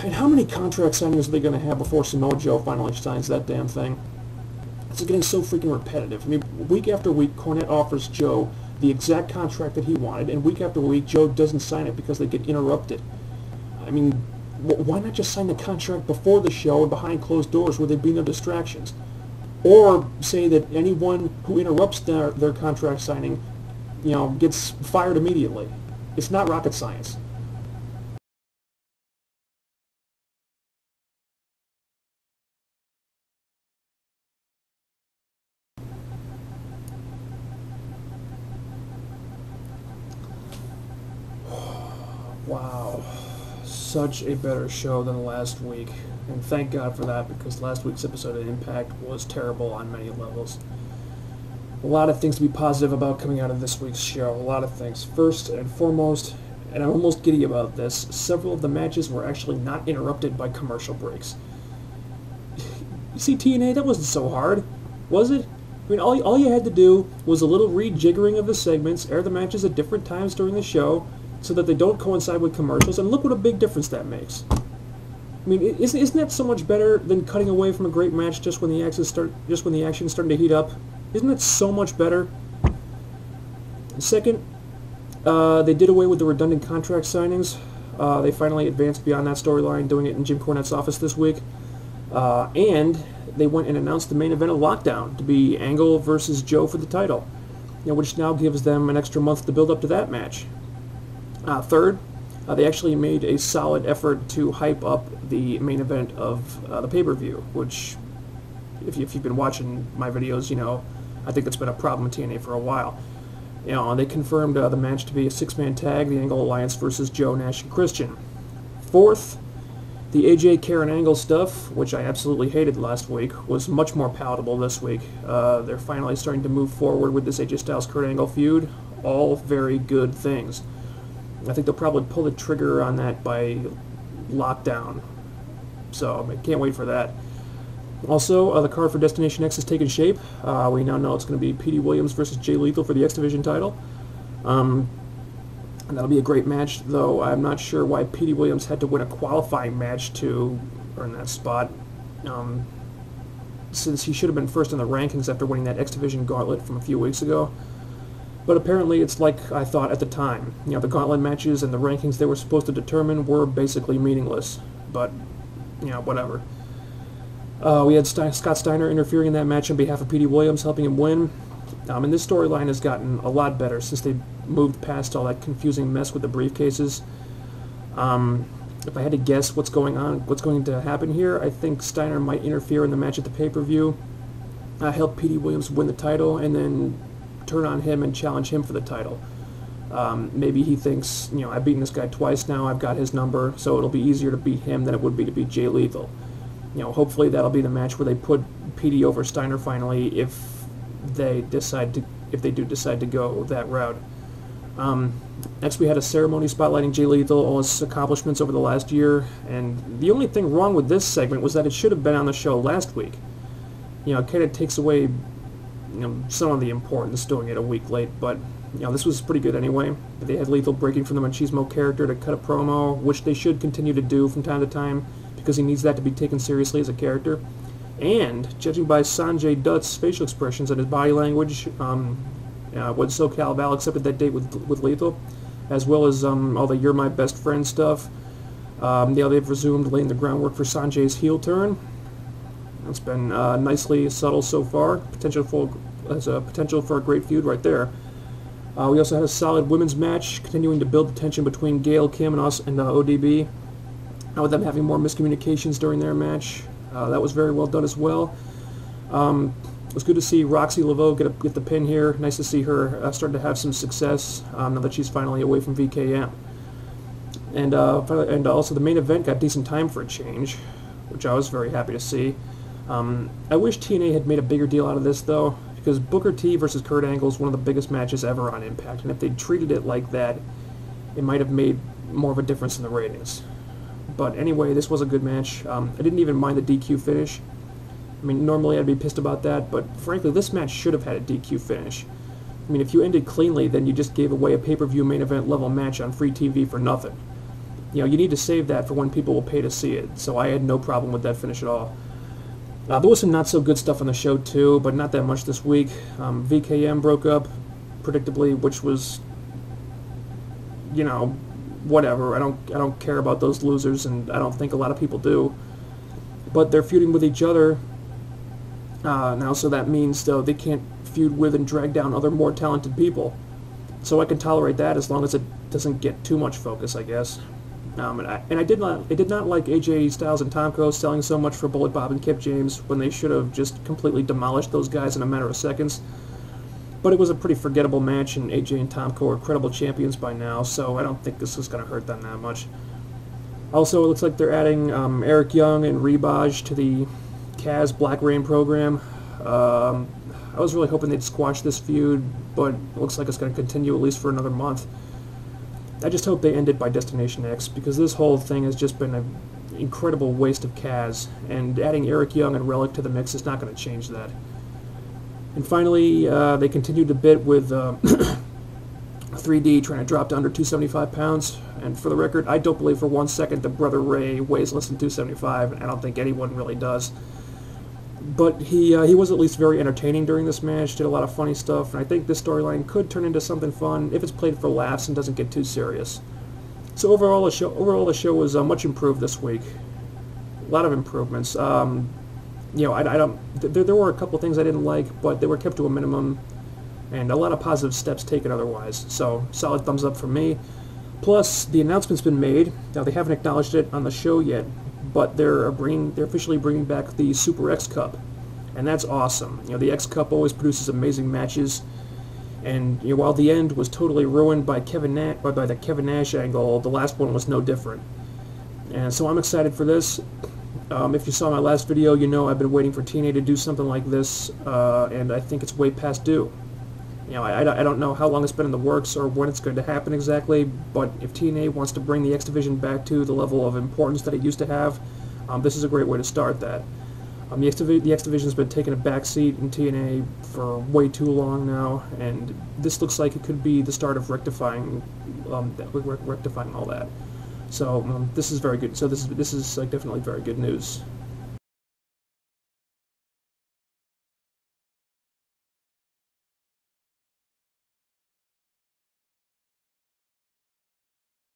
And how many contract signings are they going to have before Samoa Joe finally signs that damn thing? It's getting so freaking repetitive. I mean, week after week, Cornette offers Joe the exact contract that he wanted, and week after week, Joe doesn't sign it because they get interrupted. I mean, why not just sign the contract before the show and behind closed doors where there'd be no distractions? Or say that anyone who interrupts their contract signing, gets fired immediately. It's not rocket science. Wow. Such a better show than last week. And thank God for that, because last week's episode of Impact was terrible on many levels. A lot of things to be positive about coming out of this week's show. A lot of things. First and foremost, and I'm almost giddy about this, several of the matches were actually not interrupted by commercial breaks. You see, TNA, that wasn't so hard, was it? I mean, all you had to do was a little rejiggering of the segments, air the matches at different times during the show, so that they don't coincide with commercials, and look what a big difference that makes. I mean, isn't that so much better than cutting away from a great match just when the action's starting to heat up? Isn't that so much better? Second, they did away with the redundant contract signings. They finally advanced beyond that storyline, doing it in Jim Cornette's office this week. And they went and announced the main event of Lockdown to be Angle versus Joe for the title, which now gives them an extra month to build up to that match. Third, they actually made a solid effort to hype up the main event of the pay-per-view, which, if you've been watching my videos, I think that's been a problem with TNA for a while. They confirmed the match to be a six-man tag, the Angle Alliance versus Joe, Nash, and Christian. Fourth, the AJ Karen Angle stuff, which I absolutely hated last week, was much more palatable this week. They're finally starting to move forward with this AJ Styles Kurt Angle feud. All very good things. I think they'll probably pull the trigger on that by Lockdown. So I can't wait for that. Also, the card for Destination X has taken shape. We now know it's going to be Petey Williams versus Jay Lethal for the X Division title. And that'll be a great match, though I'm not sure why Petey Williams had to win a qualifying match to earn that spot, since he should have been first in the rankings after winning that X Division gauntlet from a few weeks ago. But apparently it's like I thought at the time. The gauntlet matches and the rankings they were supposed to determine were basically meaningless. But, whatever. We had Scott Steiner interfering in that match on behalf of Petey Williams, helping him win. And this storyline has gotten a lot better since they moved past all that confusing mess with the briefcases. If I had to guess what's going to happen here, I think Steiner might interfere in the match at the pay-per-view, help Petey Williams win the title, and then turn on him and challenge him for the title. Maybe he thinks, I've beaten this guy twice now, I've got his number, so it'll be easier to beat him than it would be to beat Jay Lethal. Hopefully that'll be the match where they put Petey over Steiner finally, if they do decide to go that route. Next we had a ceremony spotlighting Jay Lethal, all his accomplishments over the last year, and the only thing wrong with this segment was that it should have been on the show last week. It kind of takes away some of the importance doing it a week late, but this was pretty good anyway. They had Lethal breaking from the Machismo character to cut a promo, which they should continue to do from time to time, because he needs that to be taken seriously as a character. And, judging by Sanjay Dutt's facial expressions and his body language, when SoCal Val accepted that date with Lethal, as well as all the You're My Best Friend stuff, they've resumed laying the groundwork for Sanjay's heel turn. It's been nicely subtle so far. Potential for a great feud right there. We also had a solid women's match, continuing to build the tension between Gail Kim and ODB, with them having more miscommunications during their match. That was very well done as well. It was good to see Roxy Laveau get the pin here. Nice to see her starting to have some success now that she's finally away from VKM. And also the main event got decent time for a change, which I was very happy to see. I wish TNA had made a bigger deal out of this, though, because Booker T versus Kurt Angle is one of the biggest matches ever on Impact, and if they treated it like that, it might have made more of a difference in the ratings. But anyway, this was a good match. I didn't even mind the DQ finish. I mean, normally I'd be pissed about that, but frankly, this match should have had a DQ finish. I mean, if you ended cleanly, then you just gave away a pay-per-view main event level match on free TV for nothing. You need to save that for when people will pay to see it. So I had no problem with that finish at all. There was some not so good stuff on the show too, but not that much this week. VKM broke up, predictably, which was, whatever. I don't care about those losers, and I don't think a lot of people do. But they're feuding with each other now, so that means though they can't feud with and drag down other more talented people. So I can tolerate that as long as it doesn't get too much focus, I guess. I did not like AJ Styles and Tomko selling so much for Bullet Bob and Kip James when they should have just completely demolished those guys in a matter of seconds. But it was a pretty forgettable match, and AJ and Tomko are credible champions by now, so I don't think this is going to hurt them that much. Also, it looks like they're adding Eric Young and Rebaj to the Kaz Black Rain program. I was really hoping they'd squash this feud, but it looks like it's going to continue at least for another month. I just hope they end it by Destination X, because this whole thing has just been an incredible waste of Kaz, and adding Eric Young and Relic to the mix is not going to change that. And finally, they continued a bit with 3D trying to drop to under 275 pounds, and for the record, I don't believe for 1 second that Brother Ray weighs less than 275, and I don't think anyone really does. But he was at least very entertaining during this match, did a lot of funny stuff, and I think this storyline could turn into something fun if it's played for laughs and doesn't get too serious. So overall, the show was much improved this week. A lot of improvements. I don't. There were a couple things I didn't like, but they were kept to a minimum, and a lot of positive steps taken otherwise. So solid thumbs up from me. Plus, the announcement's been made. Now they haven't acknowledged it on the show yet, but they're officially bringing back the Super X Cup, and that's awesome. The X Cup always produces amazing matches, and while the end was totally ruined by by the Kevin Nash angle, the last one was no different. And so I'm excited for this. If you saw my last video, I've been waiting for TNA to do something like this, and I think it's way past due. I don't know how long it's been in the works or when it's going to happen exactly, but if TNA wants to bring the X Division back to the level of importance that it used to have, this is a great way to start that. The X Division's been taking a backseat in TNA for way too long now, and this looks like it could be the start of rectifying all that. So this is very good. So this is definitely very good news.